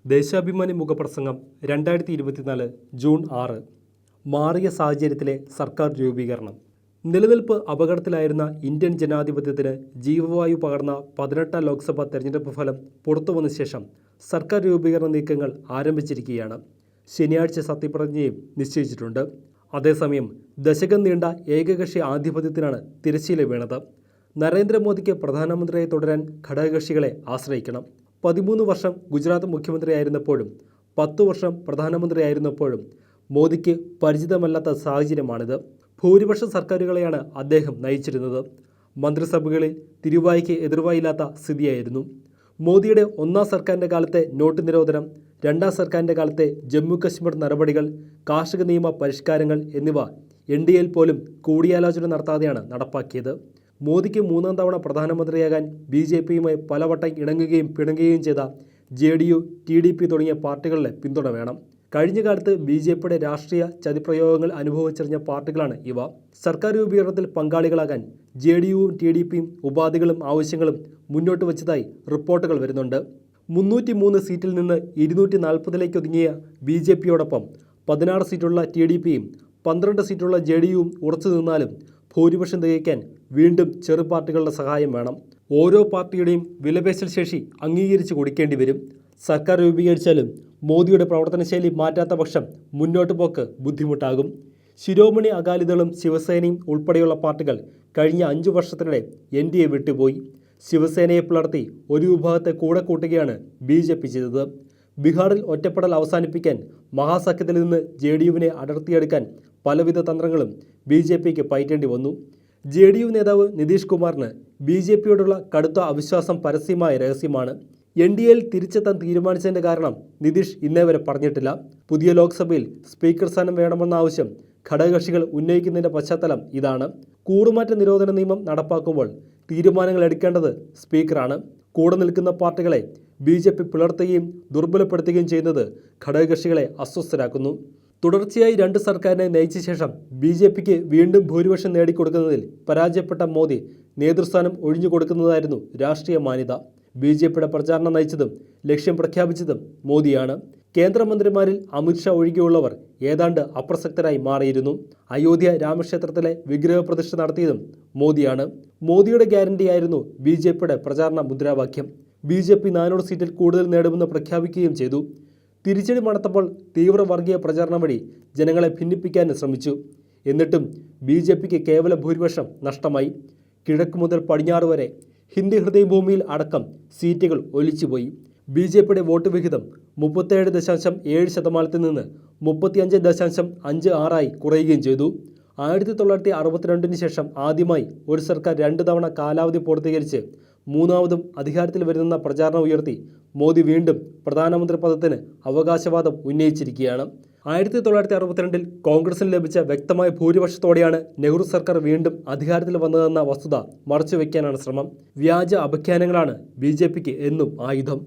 ദേശാഭിമാനി മുഖപ്രസംഗം 2024 ജൂൺ 6. മാറിയ സാഹചര്യത്തിലെ സർക്കാർ രൂപീകരണം. നിലനിൽപ്പ് അപകടത്തിലായിരുന്ന ഇന്ത്യൻ ജനാധിപത്യത്തിന് ജീവവായു പകർന്ന 18ാം ലോക്സഭാ തെരഞ്ഞെടുപ്പ് ഫലം പുറത്തുവന്ന ശേഷം സർക്കാർ രൂപീകരണ നീക്കങ്ങൾ ആരംഭിച്ചിരിക്കുകയാണ്. ശനിയാഴ്ച സത്യപ്രതിജ്ഞയും നിശ്ചയിച്ചിട്ടുണ്ട്. അതേസമയം ദശകം നീണ്ട ഏകകക്ഷി ആധിപത്യത്തിനാണ് തിരശ്ശീല വീണത്. നരേന്ദ്രമോദിക്ക് പ്രധാനമന്ത്രിയായി തുടരാൻ ഘടകകക്ഷികളെ ആശ്രയിക്കണം. 13 വർഷം ഗുജറാത്ത് മുഖ്യമന്ത്രിയായിരുന്നപ്പോഴും 10 വർഷം പ്രധാനമന്ത്രിയായിരുന്നപ്പോഴും മോദിക്ക് പരിചിതമല്ലാത്ത സാഹചര്യമാണിത്. ഭൂരിപക്ഷ സർക്കാരുകളെയാണ് അദ്ദേഹം നയിച്ചിരുന്നത്. മന്ത്രിസഭകളിൽ തിരുവായ്ക്ക് എതിർവായില്ലാത്ത സ്ഥിതിയായിരുന്നു. മോദിയുടെ ഒന്നാം സർക്കാരിൻ്റെ കാലത്തെ നോട്ട് നിരോധനം, രണ്ടാം സർക്കാരിൻ്റെ കാലത്തെ ജമ്മു കശ്മീർ നടപടികൾ, കാർഷിക നിയമ പരിഷ്കാരങ്ങൾ എന്നിവ NDAയിൽ പോലും കൂടിയാലോചന നടത്താതെയാണ് നടപ്പാക്കിയത്. മോദിക്ക് 3ാം തവണ പ്രധാനമന്ത്രിയാകാൻ BJPയുമായി പലവട്ടം ഇണങ്ങുകയും പിണങ്ങുകയും ചെയ്ത JDU, TDP തുടങ്ങിയ പാർട്ടികളുടെ പിന്തുണ വേണം. കഴിഞ്ഞ കാലത്ത് BJPയുടെ രാഷ്ട്രീയ ചതിപ്രയോഗങ്ങൾ അനുഭവിച്ചറിഞ്ഞ പാർട്ടികളാണ് ഇവ. സർക്കാർ രൂപീകരണത്തിൽ പങ്കാളികളാകാൻ JDUവും TDPയും ഉപാധികളും ആവശ്യങ്ങളും മുന്നോട്ട് വച്ചതായി റിപ്പോർട്ടുകൾ വരുന്നുണ്ട്. 303 സീറ്റിൽ നിന്ന് 240ലേക്ക് ഒതുങ്ങിയ BJPയോടൊപ്പം 16 സീറ്റുള്ള TDPയും 12 സീറ്റുള്ള JDUവും ഉറച്ചു നിന്നാലും ഭൂരിപക്ഷം തികയ്ക്കാൻ വീണ്ടും ചെറു പാർട്ടികളുടെ സഹായം വേണം. ഓരോ പാർട്ടിയുടെയും വിലപേശൽ ശേഷി അംഗീകരിച്ച് കൊടുക്കേണ്ടി വരും. സർക്കാർ രൂപീകരിച്ചാലും മോദിയുടെ പ്രവർത്തനശൈലി മാറ്റാത്ത പക്ഷം മുന്നോട്ട് പോക്ക് ബുദ്ധിമുട്ടാകും. ശിരോമണി അകാലിദളും ശിവസേനയും ഉൾപ്പെടെയുള്ള പാർട്ടികൾ കഴിഞ്ഞ 5 വർഷത്തിനിടെ NDA വിട്ടുപോയി. ശിവസേനയെ പിളർത്തി ഒരു വിഭാഗത്തെ കൂടെ കൂട്ടുകയാണ് BJP ചെയ്തത്. ബീഹാറിൽ ഒറ്റപ്പെടൽ അവസാനിപ്പിക്കാൻ മഹാസഖ്യത്തിൽ നിന്ന് JDUവിനെ അടർത്തിയെടുക്കാൻ പലവിധ തന്ത്രങ്ങളും BJPക്ക് പയറ്റേണ്ടി വന്നു. JDU നേതാവ് നിതീഷ് കുമാറിന് BJPയോടുള്ള കടുത്ത അവിശ്വാസം പരസ്യമായ രഹസ്യമാണ്. NDAയിൽ തിരിച്ചെത്താൻ തീരുമാനിച്ചതിൻ്റെ കാരണം നിതീഷ് ഇന്നേ വരെ പറഞ്ഞിട്ടില്ല. പുതിയ ലോക്സഭയിൽ സ്പീക്കർ സ്ഥാനം വേണമെന്ന ആവശ്യം ഘടകകക്ഷികൾ ഉന്നയിക്കുന്നതിൻ്റെ പശ്ചാത്തലം ഇതാണ്. കൂറുമാറ്റ നിരോധന നിയമം നടപ്പാക്കുമ്പോൾ തീരുമാനങ്ങൾ എടുക്കേണ്ടത് സ്പീക്കറാണ്. കൂടെ നിൽക്കുന്ന പാർട്ടികളെ BJP പിളർത്തുകയും ദുർബലപ്പെടുത്തുകയും ചെയ്യുന്നത് ഘടകകക്ഷികളെ അസ്വസ്ഥരാക്കുന്നു. തുടർച്ചയായി 2 സർക്കാരിനെ നയിച്ച ശേഷം BJPക്ക് വീണ്ടും ഭൂരിപക്ഷം നേടിക്കൊടുക്കുന്നതിൽ പരാജയപ്പെട്ട മോദി നേതൃസ്ഥാനം ഒഴിഞ്ഞു കൊടുക്കുന്നതായിരുന്നു രാഷ്ട്രീയ മാന്യത. BJPയുടെ പ്രചാരണം നയിച്ചതും ലക്ഷ്യം പ്രഖ്യാപിച്ചതും മോദിയാണ്. കേന്ദ്രമന്ത്രിമാരിൽ അമിത്ഷാ ഒഴികെയുള്ളവർ ഏതാണ്ട് അപ്രസക്തരായി മാറിയിരുന്നു. അയോധ്യ രാമക്ഷേത്രത്തിലെ വിഗ്രഹപ്രതിഷ്ഠ നടത്തിയതും മോദിയാണ്. മോദിയുടെ ഗ്യാരണ്ടിയായിരുന്നു BJPയുടെ പ്രചാരണ മുദ്രാവാക്യം. BJP 400 സീറ്റിൽ കൂടുതൽ നേടുമെന്ന് പ്രഖ്യാപിക്കുകയും ചെയ്തു. തിരിച്ചടി മണത്തപ്പോൾ തീവ്ര വർഗീയ പ്രചാരണം വഴി ജനങ്ങളെ ഭിന്നിപ്പിക്കാൻ ശ്രമിച്ചു. എന്നിട്ടും BJPക്ക് കേവല ഭൂരിപക്ഷം നഷ്ടമായി. കിഴക്ക് മുതൽ പടിഞ്ഞാറ് വരെ ഹിന്ദി ഹൃദയഭൂമിയിൽ അടക്കം സീറ്റുകൾ ഒലിച്ചുപോയി. BJPയുടെ വോട്ട് വിഹിതം 37.7% നിന്ന് 35.56 കുറയുകയും ചെയ്തു. 1962 ശേഷം ആദ്യമായി ഒരു സർക്കാർ 2 തവണ കാലാവധി പൂർത്തീകരിച്ച് മൂന്നാമതും അധികാരത്തിൽ വരുന്ന പ്രചാരണം ഉയർത്തി മോദി വീണ്ടും പ്രധാനമന്ത്രി പദത്തിന് അവകാശവാദം ഉന്നയിച്ചിരിക്കുകയാണ്. 1962 കോൺഗ്രസിന് ലഭിച്ച വ്യക്തമായ ഭൂരിപക്ഷത്തോടെയാണ് നെഹ്റു സർക്കാർ വീണ്ടും അധികാരത്തിൽ വന്നതെന്ന വസ്തുത മറച്ചുവെക്കാനാണ് ശ്രമം. വ്യാജ അപഖ്യാനങ്ങളാണ് BJPക്ക് എന്നും ആയുധം.